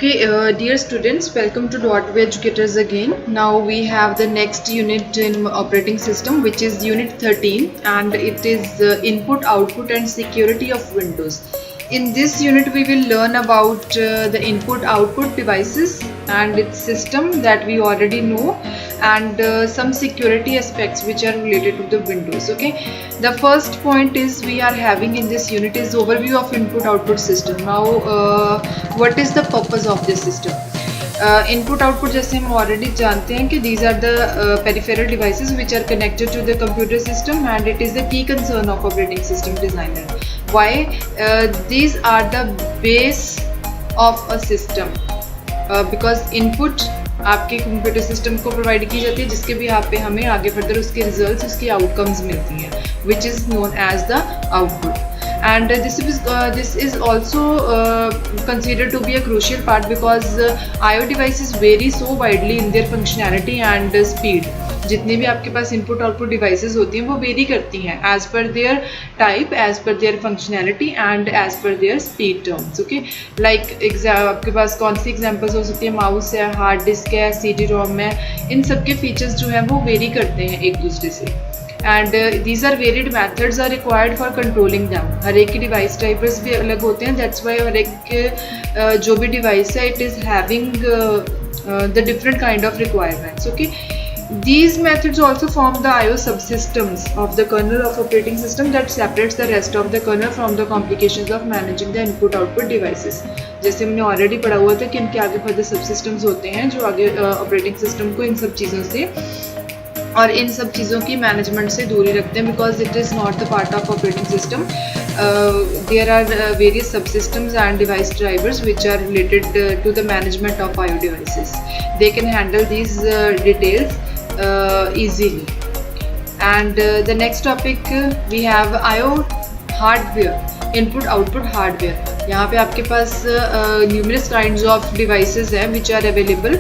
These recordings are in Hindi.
Okay, dear students, welcome to Dotway Educators again. Now we have the next unit in operating system, which is unit 13, and it is input, output and security of Windows. In this unit, we will learn about the input, output devices and its system that we already know, and some security aspects which are related to the Windows. Okay, the first point is we are having in this unit is overview of input output system. Now what is the purpose of this system? Input output जैसे हम ऑलरेडी जानते हैं कि these are the peripheral devices which are connected to the computer system and it is the key concern of operating system designer. Why these are the base of a system because input आपके कंप्यूटर सिस्टम को प्रोवाइड की जाती है जिसके भी यहाँ पे हमें आगे फर्दर उसके रिजल्ट्स उसकी आउटकम्स मिलती हैं which is known as the output. And this is also considered to be a crucial part because IO devices vary so widely in their functionality and speed. जितने भी आपके पास इनपुट आउटपुट डिवाइसेस होती हैं वो वेरी करती हैं as per their type, as per their functionality and as per their speed terms. Okay, like आपके पास कौन सी एग्जांपल्स हो सकती है? माउस है, हार्ड डिस्क है, CD-ROM है. इन सब के फीचर्स जो हैं वो वेरी करते हैं एक दूसरे से. And these are varied methods are required for controlling them. हर एक की डिवाइस टाइपर्स भी अलग होते हैं. दैट्स वाई हर एक जो भी डिवाइस है it is having the different kind of requirements. Okay, these methods also form the IO subsystems of the kernel of operating system that separates the rest of the kernel from the complications of managing the input output devices. जैसे हमने ऑलरेडी पढ़ा हुआ था कि इनके आगे फर्दर सबसिस्टम्स होते हैं जो आगे ऑपरेटिंग सिस्टम को इन सब चीज़ों से और इन सब चीज़ों की मैनेजमेंट से दूरी रखते हैं because it is not the part of operating system. There are various subsystems and device drivers which are related to the management of IO devices. They can handle these details easily. And the next topic we have IO hardware, input output hardware. यहाँ पे आपके पास numerous kinds of devices हैं which are available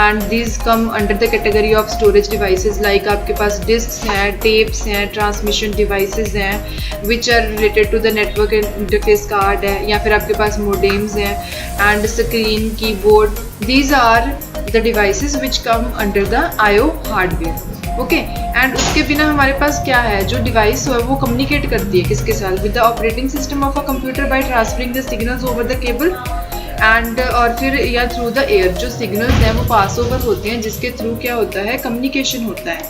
and these come under the category of storage devices like आपके पास disks हैं, tapes हैं, transmission devices हैं which are related to the network interface card है, या फिर आपके पास modems हैं and screen, keyboard. These are the devices which come under the IO hardware. Okay, and उसके बिना हमारे पास क्या है? जो डिवाइस है वो कम्युनिकेट करती है किसके साथ? With the operating system of a computer by transferring the signals over the cable and और फिर या थ्रू द एयर. जो सिग्नल्स हैं वो पास ओवर होते हैं जिसके थ्रू क्या होता है? कम्युनिकेशन होता है,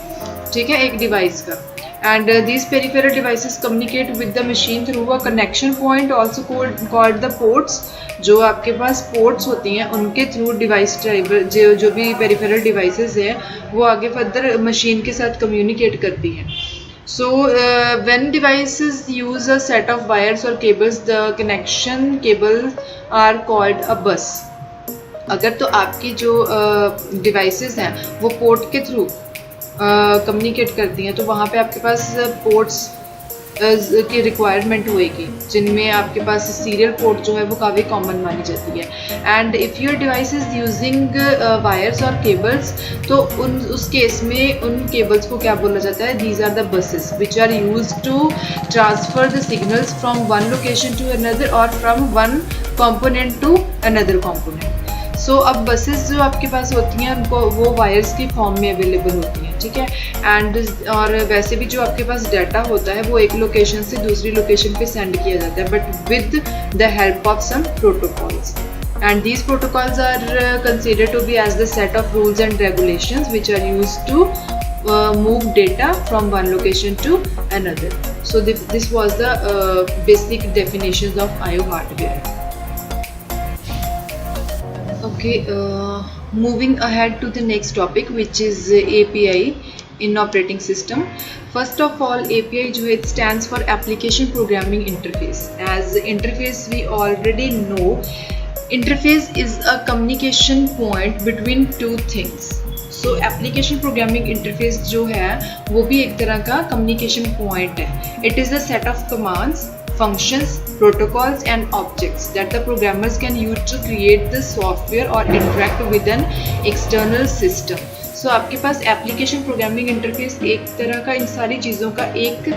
ठीक है, एक डिवाइस का. And these peripheral devices communicate with the machine through a connection point also called the ports. जो आपके पास ports होती हैं उनके थ्रू डिवाइस ड्राइवर जो भी peripheral devices हैं वो आगे फर्दर मशीन के साथ communicate करती हैं. So when devices use a set of wires or cables, the connection cables are called a bus. अगर तो आपकी जो devices हैं वो पोर्ट के थ्रू कम्युनिकेट करती हैं तो वहाँ पे आपके पास पोर्ट्स की रिक्वायरमेंट होएगी जिनमें आपके पास सीरियल पोर्ट जो है वो काफ़ी कॉमन मानी जाती है. And if your device is using wires और केबल्स तो उस केस में उन केबल्स को क्या बोला जाता है? These are the buses which are use to transfer the signals from one location to another और from one component to another component. So अब बसेस जो आपके पास होती हैं उनको वो वायर्स की फॉर्म में अवेलेबल होती हैं, ठीक है. एंड और वैसे भी जो आपके पास डाटा होता है वो एक लोकेशन से दूसरी लोकेशन पे सेंड किया जाता है but with the help of some protocols. And these protocols are considered to be as the set of rules and regulations which are used to move data from one location to another. So this was the basic definitions of IO hardware. Okay, moving ahead to the next topic, which is API in operating system. First of all, API जो है stands for Application Programming Interface. As interface we already know, interface is a communication point between two things. So application programming interface जो है वो भी एक तरह का communication point है. It is a set of commands, functions, protocols and objects that the programmers can use to create the software or interact with an external system. So आपके पास application programming interface एक तरह का इन सारी चीज़ों का एक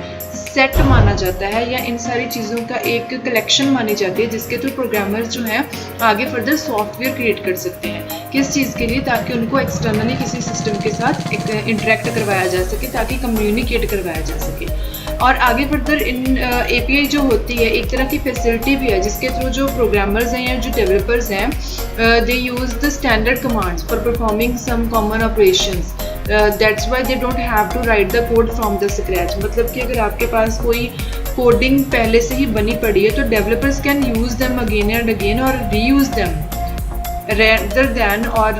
सेट माना जाता है या इन सारी चीज़ों का एक कलेक्शन मानी जाती है, जिसके थ्रू प्रोग्रामर्स जो हैं आगे फर्दर सॉफ्टवेयर क्रिएट कर सकते हैं। किस चीज़ के लिए? ताकि उनको एक्सटर्नली किसी सिस्टम के साथ इंटरेक्ट करवाया जा सके, ताकि कम्युनिकेट करवाया जा सके। और आगे फर्दर इन API जो होती है एक तरह की फैसिलिटी भी है, जिसके थ्रू जो प्रोग्रामर्स हैं या जो डेवलपर्स हैं they use the standard commands for performing some common operations. That's why they don't have to write the code from the scratch. मतलब कि अगर आपके पास कोई कोडिंग पहले से ही बनी पड़ी है तो developers can use them again and again और रीयूज़ देम रेदर दैन, और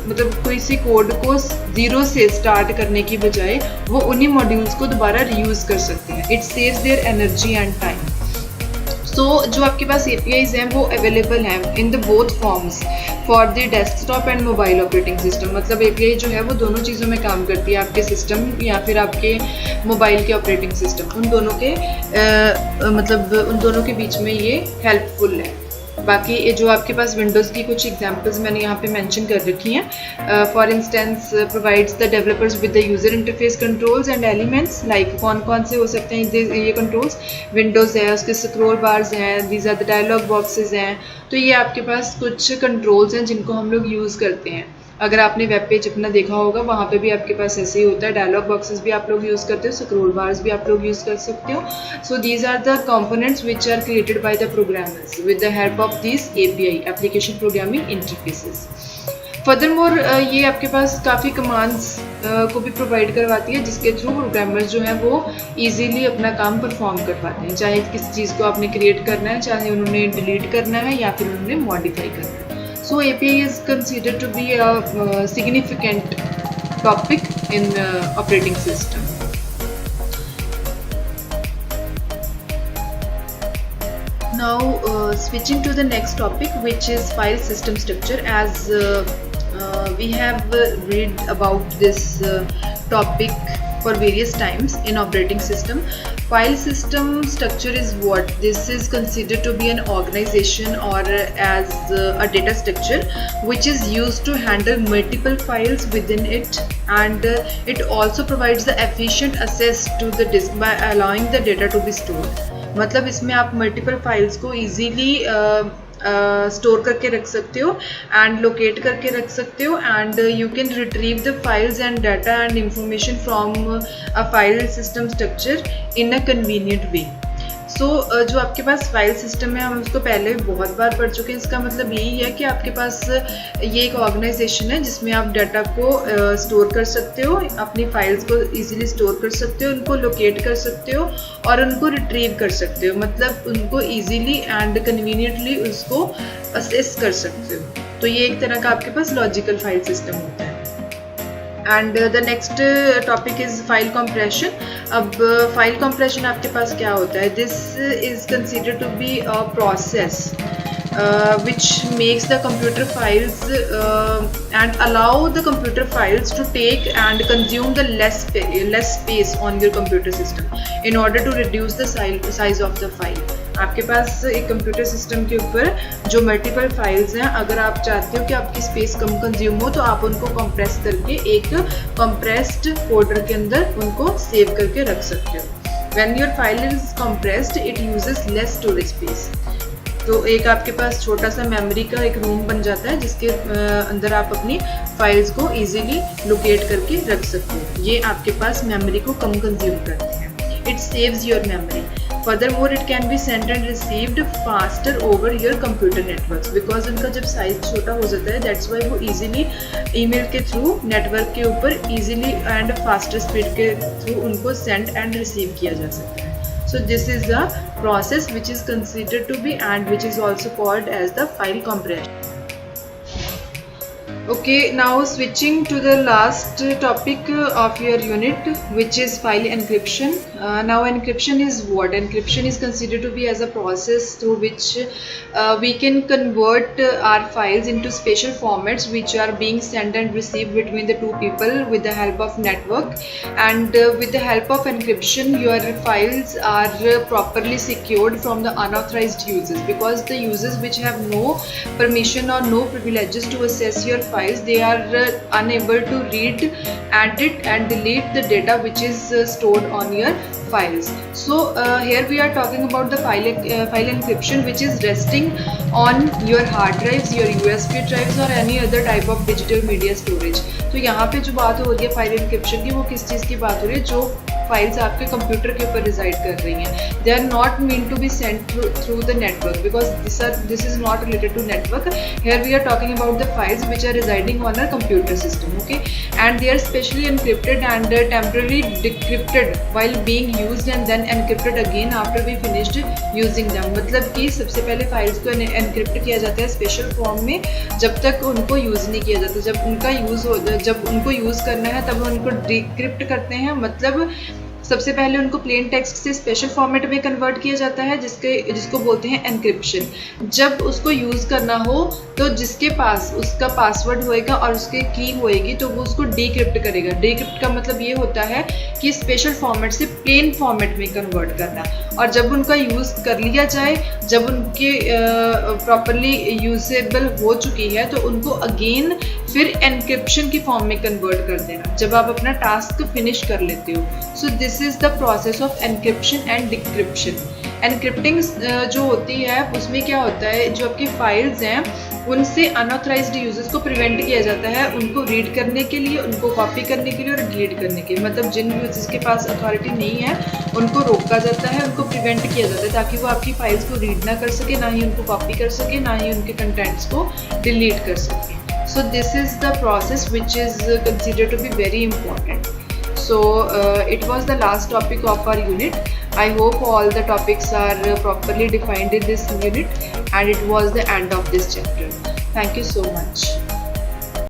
मतलब कोई सी कोड को ज़ीरो से स्टार्ट करने की बजाय वो उन्हीं मॉड्यूल्स को दोबारा रीयूज़ कर सकते हैं। It saves their energy and time. So जो आपके पास APIs हैं वो अवेलेबल हैं in the both forms for the desktop and mobile operating system. मतलब API जो है वो दोनों चीज़ों में काम करती है, आपके सिस्टम या फिर आपके मोबाइल के ऑपरेटिंग सिस्टम, उन दोनों के मतलब उन दोनों के बीच में ये हेल्पफुल है। बाकी ये जो आपके पास विंडोज़ की कुछ एग्जांपल्स मैंने यहाँ पे मेंशन कर रखी हैं। For instance provides the developers with the user interface controls and elements. Like कौन कौन से हो सकते हैं ये कंट्रोल्स? विंडोज़ है, उसके स्क्रॉल बार्स हैं, these are the dialog boxes हैं। तो ये आपके पास कुछ कंट्रोल्स हैं जिनको हम लोग यूज़ करते हैं। अगर आपने वेब पेज अपना देखा होगा वहाँ पे भी आपके पास ऐसे ही होता है। डायलॉग बॉक्सेस भी आप लोग यूज़ करते हो, स्क्रॉल बार्स भी आप लोग यूज़ कर सकते हो। So these are the components which are created by the programmers with the help of this API, application programming interfaces. Furthermore ये आपके पास काफ़ी कमांड्स को भी प्रोवाइड करवाती है, जिसके थ्रू प्रोग्रामर्स जो हैं वो ईजीली अपना काम परफॉर्म कर पाते हैं। चाहे किसी चीज़ को आपने क्रिएट करना है, चाहे उन्होंने डिलीट करना है या फिर उन्होंने मॉडिफाई करना है। So API is considered to be a significant topic in operating system. Now switching to the next topic, which is file system structure. As we have read about this topic for various times in operating system. File system structure is what? This is considered to be an organization or as a data structure which is used to handle multiple files within it, and it also provides the efficient access to the disk by allowing the data to be stored. मतलब इसमें आप मल्टीपल फाइल्स को ईजीली स्टोर करके रख सकते हो एंड लोकेट करके रख सकते हो, and you can retrieve the files and data and information from a file system structure in a convenient way. So जो आपके पास फाइल सिस्टम है, हम उसको पहले भी बहुत बार पढ़ चुके हैं। इसका मतलब यही है कि आपके पास ये एक ऑर्गेनाइजेशन है जिसमें आप डाटा को स्टोर कर सकते हो, अपनी फाइल्स को इजीली स्टोर कर सकते हो, उनको लोकेट कर सकते हो और उनको रिट्रीव कर सकते हो। मतलब उनको इजीली एंड कन्वीनियंटली उसको असेस कर सकते हो। तो ये एक तरह का आपके पास लॉजिकल फाइल सिस्टम होता है। And the next topic is file compression. अब फाइल कंप्रेशन आपके पास क्या होता है? This is considered to be a process which makes the computer files and allow the computer files to take and consume the less space on your computer system in order to reduce the size of the file. आपके पास एक कंप्यूटर सिस्टम के ऊपर जो मल्टीपल फाइल्स हैं, अगर आप चाहते हो कि आपकी स्पेस कम कंज्यूम हो तो आप उनको कंप्रेस करके एक कंप्रेस्ड फोल्डर के अंदर उनको सेव करके रख सकते हो। When your file is compressed, it uses less storage space. तो एक आपके पास छोटा सा मेमोरी का एक रूम बन जाता है जिसके अंदर आप अपनी फाइल्स को इजीली लोकेट करके रख सकते हो। ये आपके पास मेमोरी को कम कंज्यूम करते हैं। It saves your memory. Furthermore, it can be sent and received faster over your computer networks because उनका जब साइज छोटा हो जाता है, that's why वो easily email के थ्रू नेटवर्क के ऊपर easily and faster speed के थ्रू उनको send and receive किया जा सकता है। So this is the process which is considered to be and which is also called as the file compression. Okay, now switching to the last topic of your unit, which is file encryption. Now encryption is what? Encryption is considered to be as a process through which we can convert our files into special formats which are being sent and received between the two people with the help of network. And with the help of encryption, your files are properly secured from the unauthorized users, because the users which have no permission or no privileges to access your file files, they are unable to read, edit and delete the data which is stored on your files. So here we are talking about the file encryption which is resting on your hard drives, your USB drives or any other type of digital media storage. तो यहाँ पे जो बात हो रही है फाइल एनक्रिप्शन की, वो किस चीज़ की बात हो रही है? जो फाइल्स आपके कंप्यूटर के ऊपर रिजाइड कर रही हैं, they are not mean to be sent through the network because this is not related to network. Here we are talking about the files which are residing on our computer system. Okay, and they are specially encrypted and temporary decrypted while being used and then encrypted again after we finished using them. मतलब कि सबसे पहले फाइल्स को एनक्रिप्ट किया जाता है स्पेशल फॉर्म में जब तक उनको यूज़ नहीं किया जाता. जब उनको यूज़ करना है तब उनको डिक्रिप्ट करते हैं. मतलब सबसे पहले उनको प्लेन टेक्स्ट से स्पेशल फॉर्मेट में कन्वर्ट किया जाता है जिसको बोलते हैं एनक्रिप्शन. जब उसको यूज़ करना हो तो जिसके पास उसका पासवर्ड होएगा और उसकी की होएगी तो वो उसको डिक्रिप्ट करेगा. डिक्रिप्ट का मतलब ये होता है कि स्पेशल फॉर्मेट से प्लेन फॉर्मेट में कन्वर्ट करना. और जब उनका यूज़ कर लिया जाए, जब उनके प्रॉपरली यूजेबल हो चुकी है तो उनको अगेन फिर एनक्रिप्शन की फॉर्म में कन्वर्ट कर देना जब आप अपना टास्क फिनिश कर लेते हो. So this is the process of encryption and decryption. एनक्रिप्टिंग जो होती है उसमें क्या होता है, जो आपकी फाइल्स हैं उनसे अनऑथराइज्ड यूजर्स को प्रिवेंट किया जाता है उनको रीड करने के लिए, उनको कॉपी करने के लिए और डिलीट करने के लिए. मतलब जिन यूजर्स के पास अथॉरिटी नहीं है उनको रोका जाता है, उनको प्रिवेंट किया जाता है ताकि वो आपकी फाइल्स को रीड ना कर सके, ना ही उनको कॉपी कर सके, ना ही उनके कंटेंट्स को डिलीट कर सके. So this is the process which is considered to be very important. So it was the last topic of our unit. I hope all the topics are properly defined in this unit and it was the end of this chapter. Thank you so much.